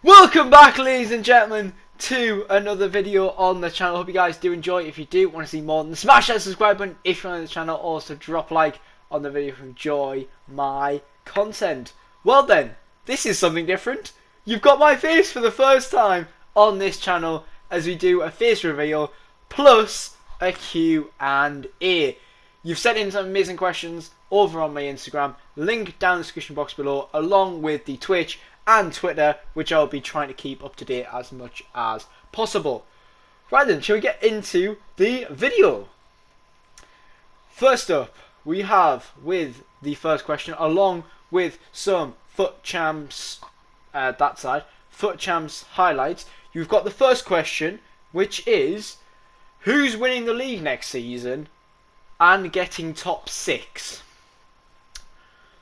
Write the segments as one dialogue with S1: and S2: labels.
S1: Welcome back, ladies and gentlemen, to another video on the channel. Hope you guys do enjoy. If you do want to see more, then smash that subscribe button. If you're on the channel, also drop a like on the video if you enjoy my content. Well then, this is something different. You've got my face for the first time on this channel as we do a face reveal plus a Q&A. You've sent in some amazing questions over on my Instagram, link down in the description box below, along with the Twitch and Twitter, which I'll be trying to keep up to date as much as possible. Right then, shall we get into the video? First up, we have with the first question, along with some Foot Champs, that side, Foot Champs highlights. You've got the first question, which is, who's winning the league next season and getting top 6?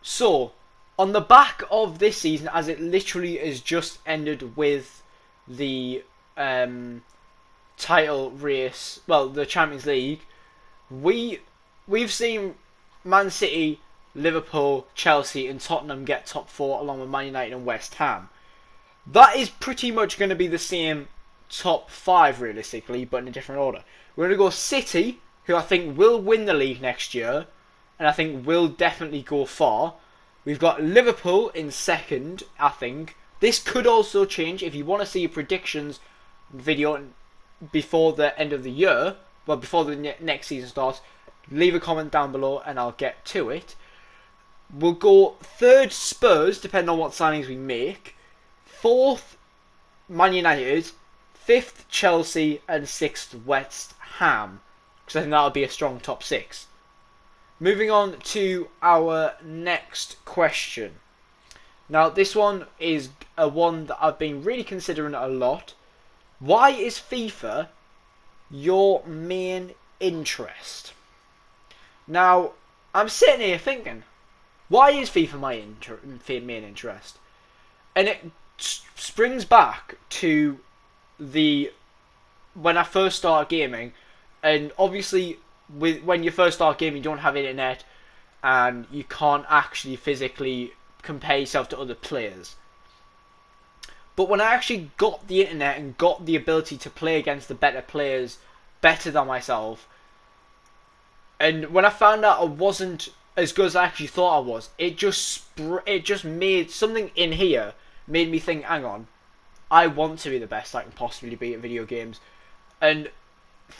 S1: So, on the back of this season, as it literally has just ended with the title race, well, the Champions League, we've seen Man City, Liverpool, Chelsea and Tottenham get top 4 along with Man United and West Ham. That is pretty much going to be the same top 5 realistically, but in a different order. We're going to go City, who I think will win the league next year, and I think will definitely go far. We've got Liverpool in second, I think. This could also change. If you want to see a predictions video before the end of the year, well, before the next season starts, leave a comment down below and I'll get to it. We'll go third Spurs, depending on what signings we make. Fourth, Man United. Fifth, Chelsea. And sixth, West Ham. Because I think that'll be a strong top 6. Moving on to our next question. Now, this one is one that I've been really considering a lot. Why is FIFA your main interest? Now, I'm sitting here thinking, why is FIFA my main interest? And it springs back to when I first started gaming, and obviously when you first start gaming, you don't have internet and you can't actually physically compare yourself to other players. But when I actually got the internet and got the ability to play against the better players, better than myself, and when I found out I wasn't as good as I actually thought I was, it just made something in here made me think, hang on, I want to be the best I can possibly be at video games. And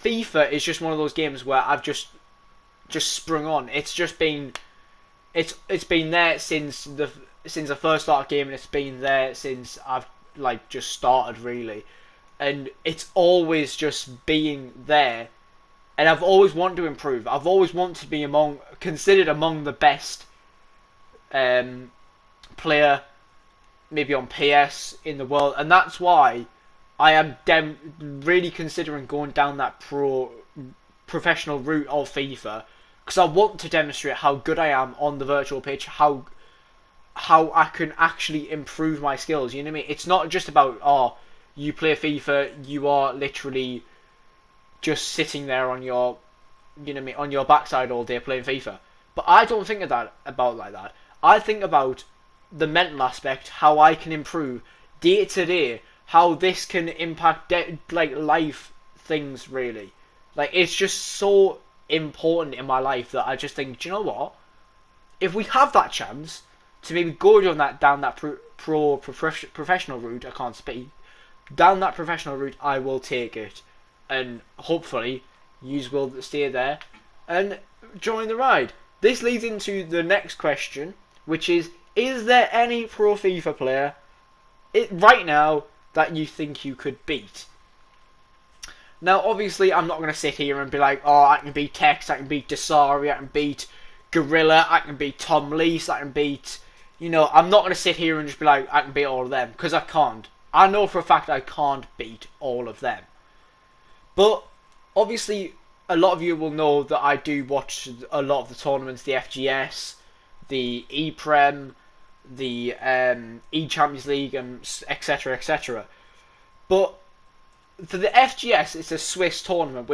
S1: FIFA is just one of those games where I've just sprung on. It's just been it's been there since I first started gaming. It's been there since I've just started really, and it's always just being there. And I've always wanted to improve. I've always wanted to be considered among the best player, maybe on PS in the world, and that's why I am really considering going down that professional route of FIFA, because I want to demonstrate how good I am on the virtual pitch, how I can actually improve my skills. You know what I mean? It's not just about, oh, you play FIFA, you are literally just sitting there on your, you know what I mean, on your backside all day playing FIFA. But I don't think of that like that. I think about the mental aspect, how I can improve day to day, how this can impact life things really. It's just so important in my life that I just think, do you know what? If we have that chance to maybe go down that professional route, I can't speak, down that professional route, I will take it, and hopefully yous will stay there and join the ride. This leads into the next question, which is there any pro FIFA player right now that you think you could beat? Now, obviously, I'm not going to sit here and be like, oh, I can beat Tex, I can beat Desari, I can beat Gorilla, I can beat Tom Lees, I can beat, I'm not going to sit here and just be like, I can beat all of them, because I can't. I know for a fact I can't beat all of them. But, obviously, a lot of you will know that I do watch a lot of the tournaments, the FGS, the E-Prem, the E-Champions League, and etc, etc. But for the FGS, it's a Swiss tournament,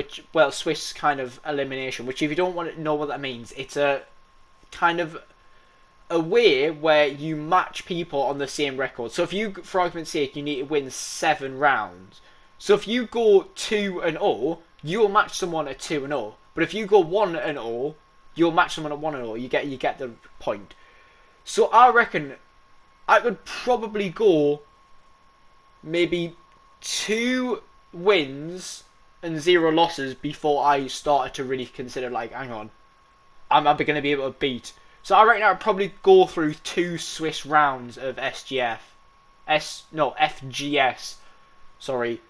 S1: Swiss kind of elimination, which if you don't want to know what that means, it's a kind of a way where you match people on the same record. So if you, for argument's sake, you need to win 7 rounds. So if you go 2-0, you'll match someone at 2-0. But if you go 1-0, you'll match someone at 1-0. You get the point. So I reckon I could probably go maybe 2 wins and 0 losses before I started to really consider, like, hang on, am I going to be able to beat? So I reckon I'd probably go through 2 Swiss rounds of FGS, sorry,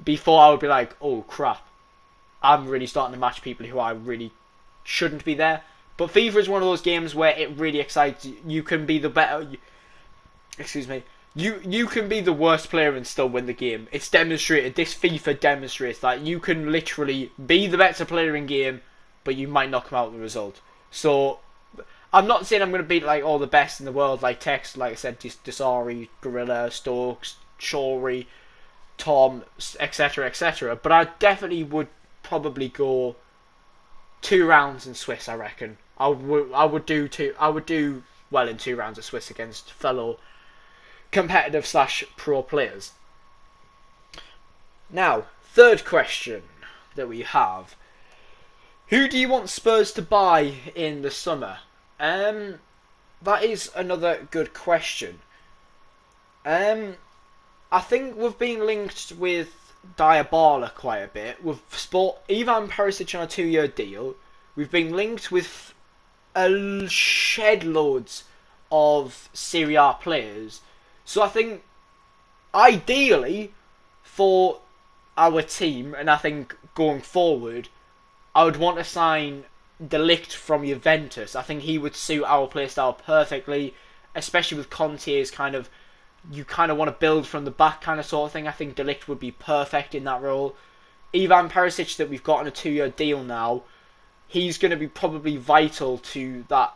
S1: before I would be like, oh crap, I'm really starting to match people who I really shouldn't be there. But FIFA is one of those games where it really excites you. You can be the better, excuse me, you can be the worst player and still win the game. It's demonstrated, this FIFA demonstrates that you can literally be the better player in game, but you might not come out with the result. So I'm not saying I'm going to beat like all the best in the world, like Tex, like I said, Desari, Gorilla, Stokes, Shori, Tom, etc., etc. But I definitely would probably go 2 rounds in Swiss. I reckon I would do well in 2 rounds of Swiss against fellow competitive / pro players. Now, third question that we have: who do you want Spurs to buy in the summer? That is another good question. I think we've been linked with Diabala quite a bit. We've sport Ivan Perisic on a 2-year deal. We've been linked with a shed loads of Serie A players. So I think, ideally, for our team, and I think going forward, I would want to sign De Ligt from Juventus. I think he would suit our playstyle perfectly, especially with Conte's kind of, you kind of want to build from the back kind of sort of thing. I think De Ligt would be perfect in that role. Ivan Perisic, that we've got on a 2-year deal now, he's going to be probably vital to that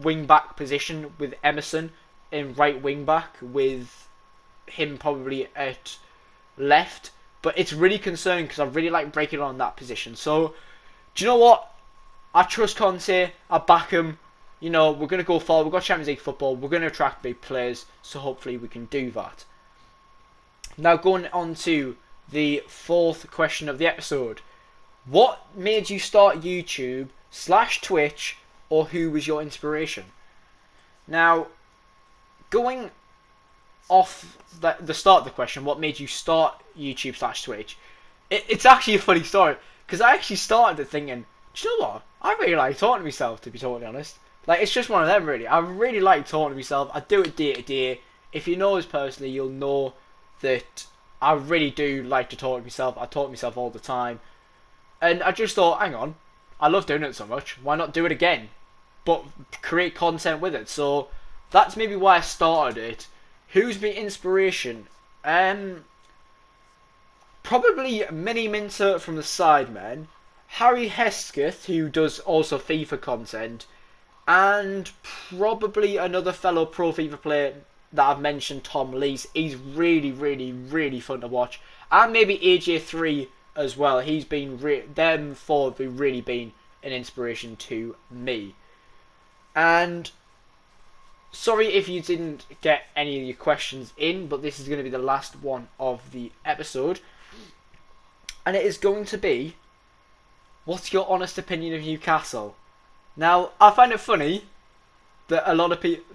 S1: wing back position with Emerson in right wing back, with him probably at left. But it's really concerning because I really like breaking on that position. So, do you know what? I trust Conte. I back him. You know, we're going to go forward. We've got Champions League football. We're going to attract big players. So hopefully we can do that. Now going on to the 4th question of the episode. What made you start YouTube / Twitch, or who was your inspiration? Now, going off the start of the question, what made you start YouTube / Twitch? It's actually a funny story, because I actually started it thinking, do you know what? I really like talking to myself, to be totally honest. Like, it's just one of them, really. I really like talking to myself. I do it day to day. If you know us personally, you'll know that I really do like to talk to myself. I talk to myself all the time. And I just thought, hang on, I love doing it so much. Why not do it again? But create content with it. So that's maybe why I started it. Who's my inspiration? Probably Mini Minter from the Sidemen, Harry Hesketh, who does also FIFA content, and probably another fellow pro FIFA player that I've mentioned, Tom Lees. He's really, really, really fun to watch. And maybe AJ3 as well. He's been them 4 have really been an inspiration to me. And sorry if you didn't get any of your questions in, but this is going to be the last one of the episode. And it is going to be, what's your honest opinion of Newcastle? Now, I find it funny that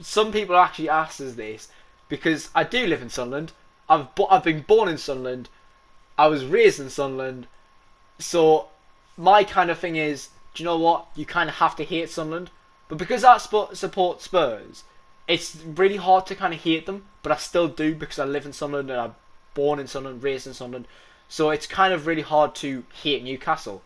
S1: some people actually ask us this, because I do live in Sunderland. I've been born in Sunderland. I was raised in Sunderland. So my kind of thing is, do you know what? You kind of have to hate Sunderland. But because I support Spurs, it's really hard to kind of hate them. But I still do, because I live in Sunderland and I'm born in Sunderland, raised in Sunderland. So it's kind of really hard to hate Newcastle.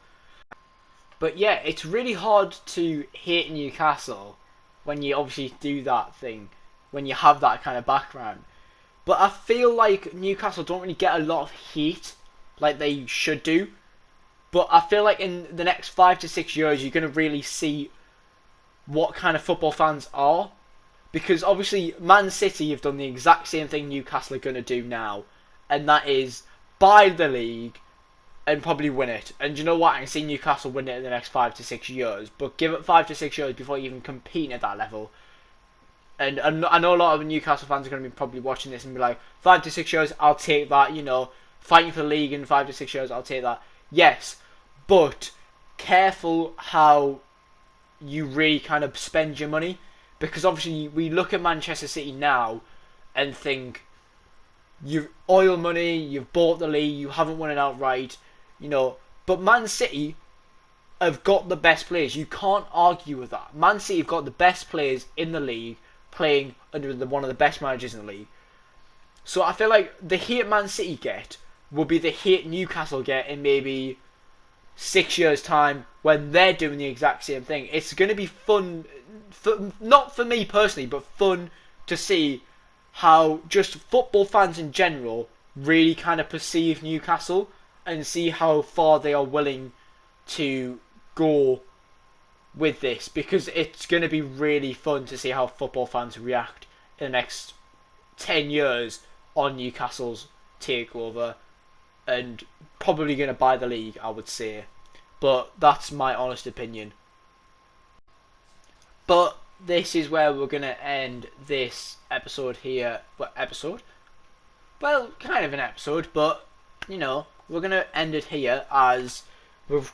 S1: But yeah, it's really hard to hate Newcastle when you obviously do that thing, when you have that kind of background. But I feel like Newcastle don't really get a lot of heat like they should do. But I feel like in the next 5 to 6 years, you're going to really see what kind of football fans are. Because obviously, Man City have done the exact same thing Newcastle are going to do now. And that is buy the league and probably win it. And you know what? I can see Newcastle win it in the next 5 to 6 years. But give it 5 to 6 years before you even competing at that level. And I know a lot of Newcastle fans are going to be probably watching this and be like, 5 to 6 years, I'll take that. You know, fighting for the league in 5 to 6 years, I'll take that. Yes, but careful how you really kind of spend your money, because obviously we look at Manchester City now and think, you've oil money, you've bought the league, you haven't won it outright, you know. But Man City have got the best players. You can't argue with that. Man City have got the best players in the league, playing under one of the best managers in the league. So I feel like the hate Man City get will be the hate Newcastle get in maybe 6 years' time when they're doing the exact same thing. It's going to be fun, not for me personally, but fun to see how just football fans in general really kind of perceive Newcastle and see how far they are willing to go with this, because it's going to be really fun to see how football fans react in the next 10 years on Newcastle's takeover, and probably going to buy the league, I would say. But that's my honest opinion. But this is where we're going to end this episode here. What episode? Well, kind of an episode, but, you know, we're going to end it here as we've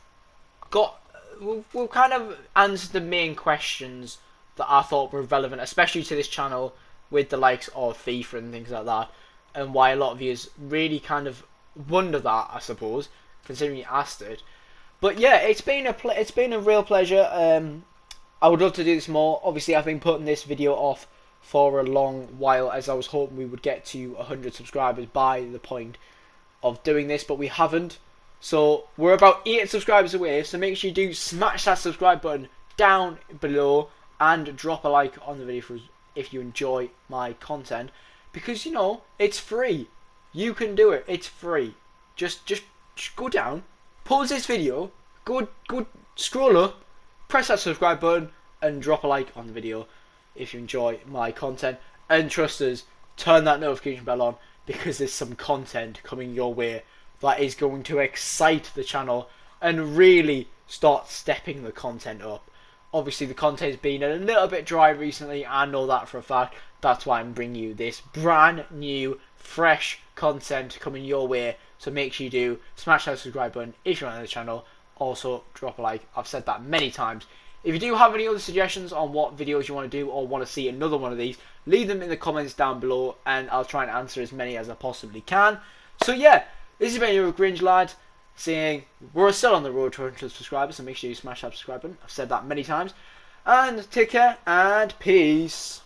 S1: kind of answered the main questions that I thought were relevant, especially to this channel, with the likes of FIFA and things like that, and why a lot of you really kind of wonder that, I suppose, considering you asked it. But yeah, it's been a real pleasure. I would love to do this more. Obviously, I've been putting this video off for a long while, as I was hoping we would get to 100 subscribers by the point of doing this, but we haven't. So we're about 8 subscribers away, so make sure you do smash that subscribe button down below and drop a like on the video if you enjoy my content, because, you know, it's free. You can do it. It's free. Just go down, pause this video, go scroll up, press that subscribe button and drop a like on the video if you enjoy my content. And trust us, turn that notification bell on, because there's some content coming your way that is going to excite the channel and really start stepping the content up. Obviously, the content's been a little bit dry recently, I know that for a fact. That's why I'm bringing you this brand new, fresh content coming your way. So make sure you do smash that subscribe button if you're on the channel. Also, drop a like. I've said that many times. If you do have any other suggestions on what videos you want to do, or want to see another one of these, leave them in the comments down below, and I'll try and answer as many as I possibly can. So yeah, this has been your Gringe Lad, saying we're still on the road to 100 subscribers, so make sure you smash that subscribe button. I've said that many times. And take care, and peace.